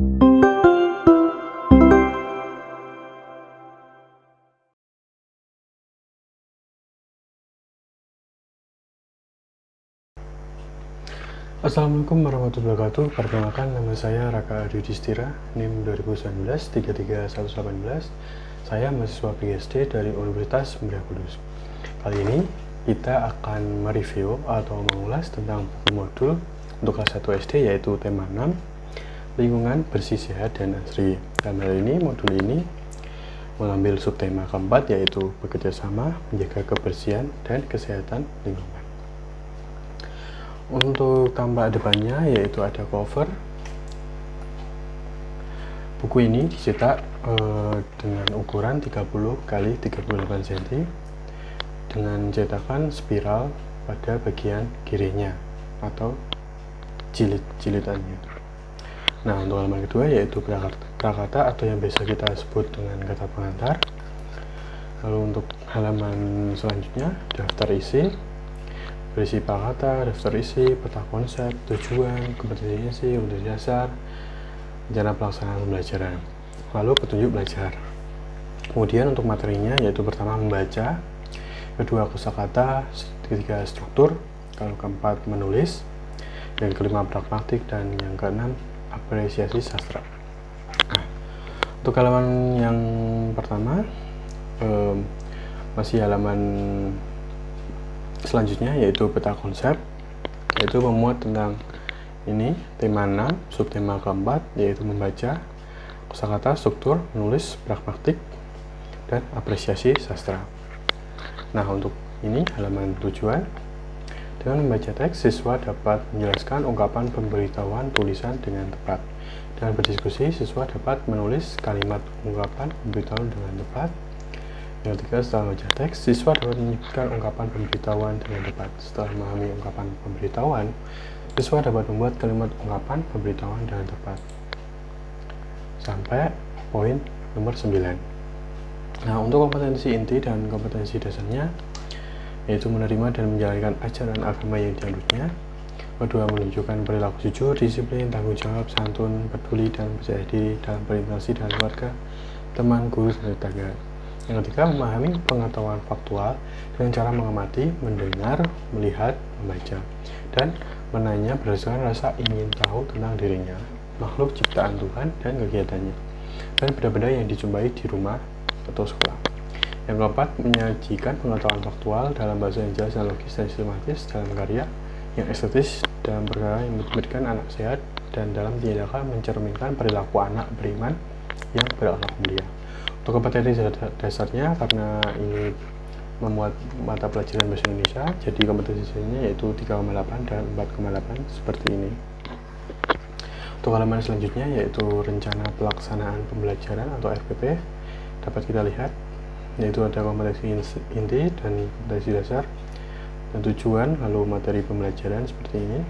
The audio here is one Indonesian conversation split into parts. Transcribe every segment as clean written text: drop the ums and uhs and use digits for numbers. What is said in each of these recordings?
Assalamualaikum warahmatullahi wabarakatuh. Perkenalkan, nama saya Raka Adiyudhistira, NIM 2019-33118. Saya mahasiswa PhD dari Universitas Muria Kudus. Kali ini kita akan mereview atau mengulas tentang buku modul untuk kelas 1 SD, yaitu tema 6, lingkungan bersih, sehat, dan asri. Dan hal ini, modul ini mengambil subtema keempat, yaitu bekerja sama menjaga kebersihan dan kesehatan lingkungan. Untuk tampak depannya yaitu ada cover. Buku ini dicetak dengan ukuran 30 x 38 cm dengan cetakan spiral pada bagian kirinya atau jilid-jilidannya. Nah, untuk halaman kedua yaitu prakata atau yang biasa kita sebut dengan kata pengantar. Lalu untuk halaman selanjutnya daftar isi, berisi prakata, daftar isi, peta konsep, tujuan, kompetensi dasar, rencana pelaksanaan pembelajaran, lalu petunjuk belajar. Kemudian untuk materinya yaitu pertama membaca, kedua kosakata, ketiga struktur, kalau keempat menulis, yang kelima pragmatik, dan yang keenam apresiasi sastra. Nah, untuk halaman yang pertama masih halaman selanjutnya yaitu peta konsep, yaitu memuat tentang ini tema 6, subtema keempat yaitu membaca, kosakata, struktur, menulis, pragmatik, dan apresiasi sastra. Nah, untuk ini halaman tujuan, dengan membaca teks siswa dapat menjelaskan ungkapan pemberitahuan tulisan dengan tepat. Dengan berdiskusi siswa dapat menulis kalimat ungkapan pemberitahuan dengan tepat. Yang ketiga, setelah membaca teks, siswa dapat menyebutkan ungkapan pemberitahuan dengan tepat. Setelah memahami ungkapan pemberitahuan, siswa dapat membuat kalimat ungkapan pemberitahuan dengan tepat. Sampai poin nomor 9. Nah, untuk kompetensi inti dan kompetensi dasarnya, yaitu menerima dan menjalankan ajaran agama yang dianutnya. Kedua, menunjukkan perilaku jujur, disiplin, tanggung jawab, santun, peduli, dan percaya diri dalam berinteraksi dengan keluarga, teman, guru, dan tetangga. Yang ketiga, memahami pengetahuan faktual dengan cara mengamati, mendengar, melihat, membaca, dan menanya berdasarkan rasa ingin tahu tentang dirinya, makhluk ciptaan Tuhan, dan kegiatannya, dan benda-benda yang dijumpai di rumah atau sekolah. Yang keempat, menyajikan pengetahuan faktual dalam bahasa yang jelas dan logis dan sistematis dalam karya yang estetis dalam perkara yang memberikan anak sehat dan dalam tindakan mencerminkan perilaku anak beriman yang berakhlak mulia. Untuk kompetensi dasarnya, karena ini memuat mata pelajaran bahasa Indonesia, jadi kompetensinya yaitu 3,8 dan 4,8 seperti ini. Untuk halaman selanjutnya yaitu rencana pelaksanaan pembelajaran atau RPP, dapat kita lihat yaitu ada kompetensi inti dan kompetensi dasar dan tujuan, lalu materi pembelajaran seperti ini.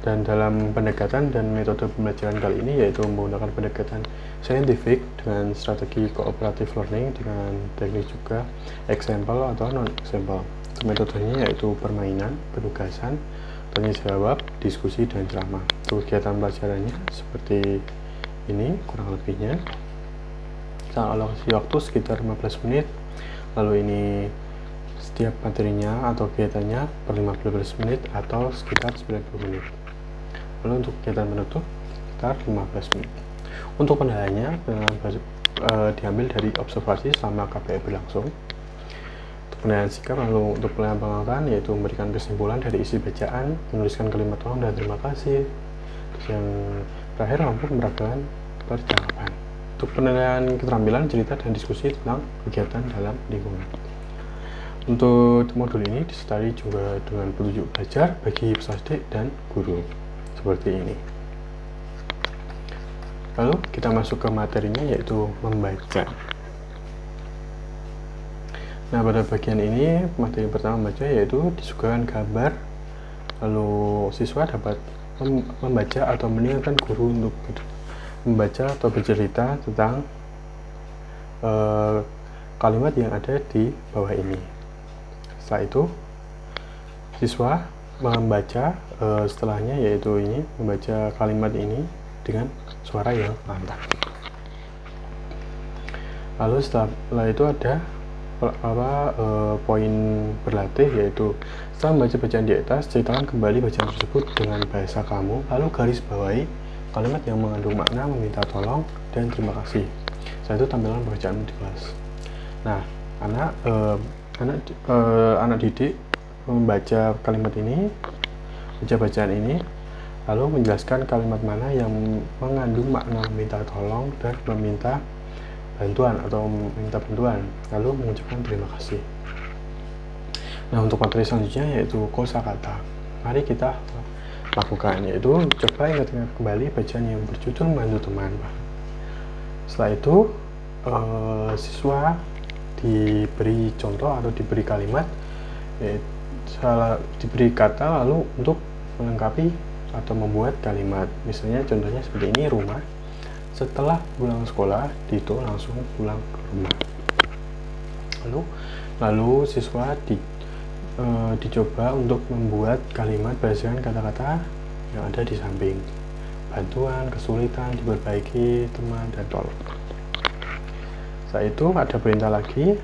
Dan dalam pendekatan dan metode pembelajaran kali ini yaitu menggunakan pendekatan saintifik dengan strategi cooperative learning dengan teknik juga example atau non-example. Metodenya yaitu permainan, penugasan, tanya jawab, diskusi, dan ceramah. Kegiatan pelajarannya seperti ini kurang lebihnya. Kita alokasi waktu sekitar 15 menit. Lalu ini setiap materinya atau kegiatannya per 15 menit atau sekitar 90 menit. Lalu untuk kegiatan penutup sekitar 15 menit. Untuk pendalamannya diambil dari observasi selama KPI berlangsung. Untuk penilaian sikap, lalu untuk penilaian pengetahuan yaitu memberikan kesimpulan dari isi bacaan, menuliskan kalimat tolong dan terima kasih. Terus yang terakhir mampu memeragakan percakapan. Untuk penilaian keterampilan, cerita, dan diskusi tentang kegiatan dalam lingkungan. Untuk modul ini disertai juga dengan petunjuk belajar bagi peserta didik dan guru seperti ini. Lalu kita masuk ke materinya yaitu membaca. Nah, pada bagian ini materi pertama membaca yaitu disuguhkan gambar, lalu siswa dapat membaca atau mendengarkan guru untuk membaca atau bercerita tentang kalimat yang ada di bawah ini. Setelah itu siswa membaca setelahnya, yaitu ini membaca kalimat ini dengan suara yang lantang. Lalu setelah itu ada poin berlatih, yaitu setelah membaca bacaan di atas, ceritakan kembali bacaan tersebut dengan bahasa kamu, lalu garis bawahi kalimat yang mengandung makna meminta tolong dan terima kasih. Setelah itu tampilan bacaan di kelas. Nah, anak didik membaca kalimat ini, baca bacaan ini, lalu menjelaskan kalimat mana yang mengandung makna meminta tolong dan meminta bantuan atau meminta bantuan, lalu mengucapkan terima kasih. Nah, untuk materi selanjutnya yaitu kosakata. Mari kita lakukan, yaitu coba ingat-ingat kembali bacaan yang berjudul membantu teman. Setelah itu siswa diberi contoh atau diberi kalimat, diberi kata, lalu untuk melengkapi atau membuat kalimat. Misalnya contohnya seperti ini, rumah. Setelah pulang sekolah, Dito langsung pulang ke rumah. Lalu siswa dicoba untuk membuat kalimat berdasarkan kata-kata yang ada di samping. Bantuan, kesulitan, diperbaiki, teman, dan tolong. Setelah itu ada perintah lagi.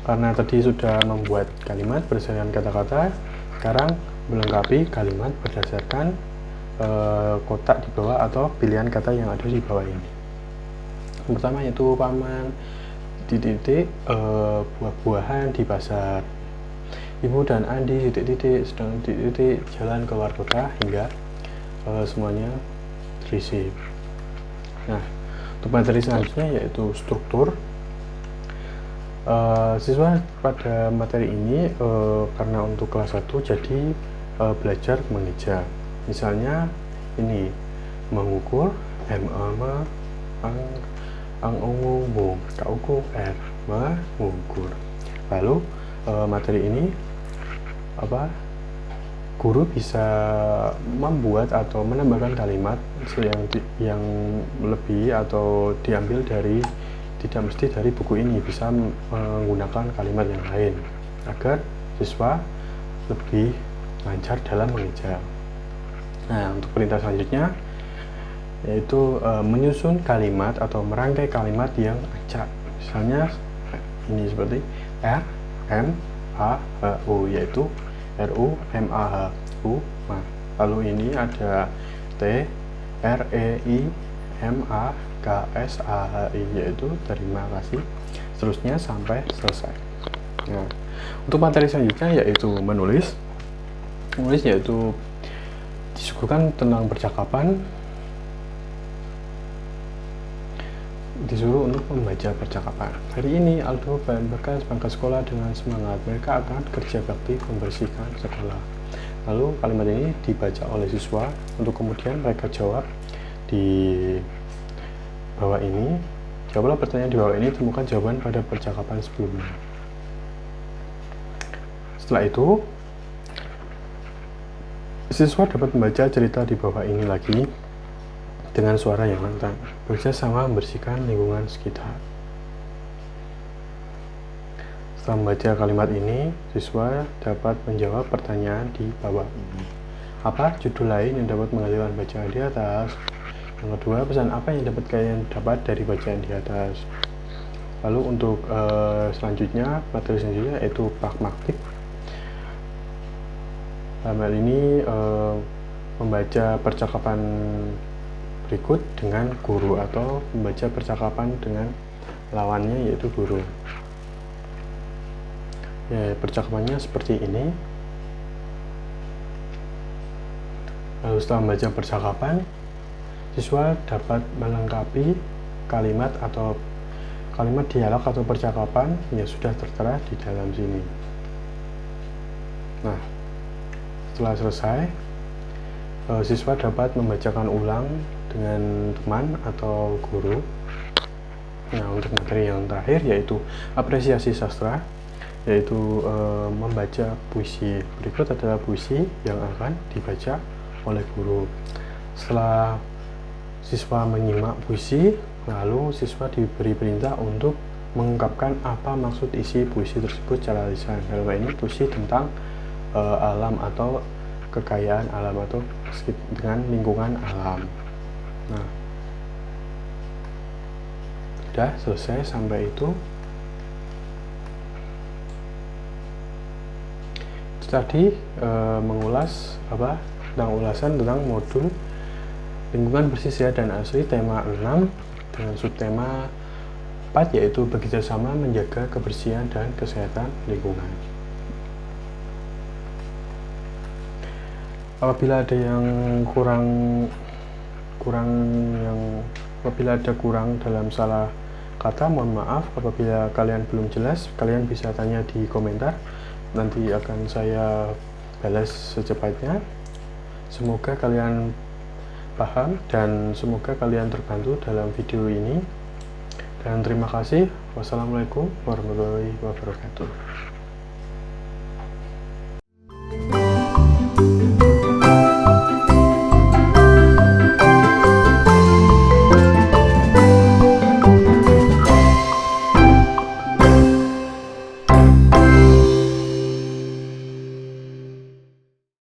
Karena tadi sudah membuat kalimat berdasarkan kata-kata, sekarang melengkapi kalimat berdasarkan kotak di bawah atau pilihan kata yang ada di bawah ini. Yang pertama yaitu paman titik buah-buahan di pasar, ibu dan Andi titik sedang titik jalan keluar kota, hingga semuanya terisi. Nah, untuk materi selanjutnya yaitu struktur. Siswa pada materi ini karena untuk kelas 1 jadi belajar mengeja. Misalnya ini mengukur mengukur, mengukur. Lalu materi ini guru bisa membuat atau menambahkan kalimat yang lebih atau diambil dari, tidak mesti dari buku ini, bisa menggunakan kalimat yang lain agar siswa lebih lancar dalam mengeja. Nah, untuk perintah selanjutnya yaitu menyusun kalimat atau merangkai kalimat yang acak. Misalnya ini seperti R M A H U, yaitu R U M A H U. Lalu ini ada T R E I M A K S A H I, yaitu terima kasih, seterusnya sampai selesai. Nah, untuk materi selanjutnya yaitu menulis, yaitu disuguhkan tentang percakapan, disuruh untuk membaca percakapan. Hari ini Aldo dan Bagas berangkat sekolah dengan semangat. Mereka akan kerja bakti membersihkan sekolah. Lalu kalimat ini dibaca oleh siswa untuk kemudian mereka jawab di bawah ini. Jawablah pertanyaan di bawah ini, temukan jawaban pada percakapan sebelumnya. Setelah itu, siswa dapat membaca cerita di bawah ini lagi dengan suara yang lantang, bekerjasama membersihkan lingkungan sekitar. Setelah membaca kalimat ini, siswa dapat menjawab pertanyaan di bawah ini. Apa judul lain yang dapat menghasilkan bacaan di atas? Yang kedua, pesan apa yang dapat kalian dapat dari bacaan di atas? Lalu untuk selanjutnya, materi selanjutnya yaitu pragmatik. Dalam hal ini membaca percakapan berikut dengan guru atau membaca percakapan dengan lawannya yaitu guru. Ya, percakapannya seperti ini. Lalu setelah membaca percakapan, siswa dapat melengkapi kalimat atau kalimat dialog atau percakapan yang sudah tertera di dalam sini. Nah, setelah selesai, siswa dapat membacakan ulang dengan teman atau guru. Nah, untuk materi yang terakhir yaitu apresiasi sastra, yaitu membaca puisi. Berikut adalah puisi yang akan dibaca oleh guru. Setelah siswa menyimak puisi, lalu siswa diberi perintah untuk mengungkapkan apa maksud isi puisi tersebut secara lisan. Dalam ini puisi tentang alam atau kekayaan alam atau dengan lingkungan alam. Nah, udah selesai sampai itu. Itu tadi mengulas tentang ulasan tentang modul lingkungan bersih, sehat, dan asri tema 6 dengan subtema 4, yaitu bekerjasama menjaga kebersihan dan kesehatan lingkungan. Apabila ada yang apabila ada kurang dalam salah kata, mohon maaf. Apabila kalian belum jelas, kalian bisa tanya di komentar, nanti akan saya balas secepatnya. Semoga kalian paham dan semoga kalian terbantu dalam video ini, dan terima kasih. Wassalamualaikum warahmatullahi wabarakatuh.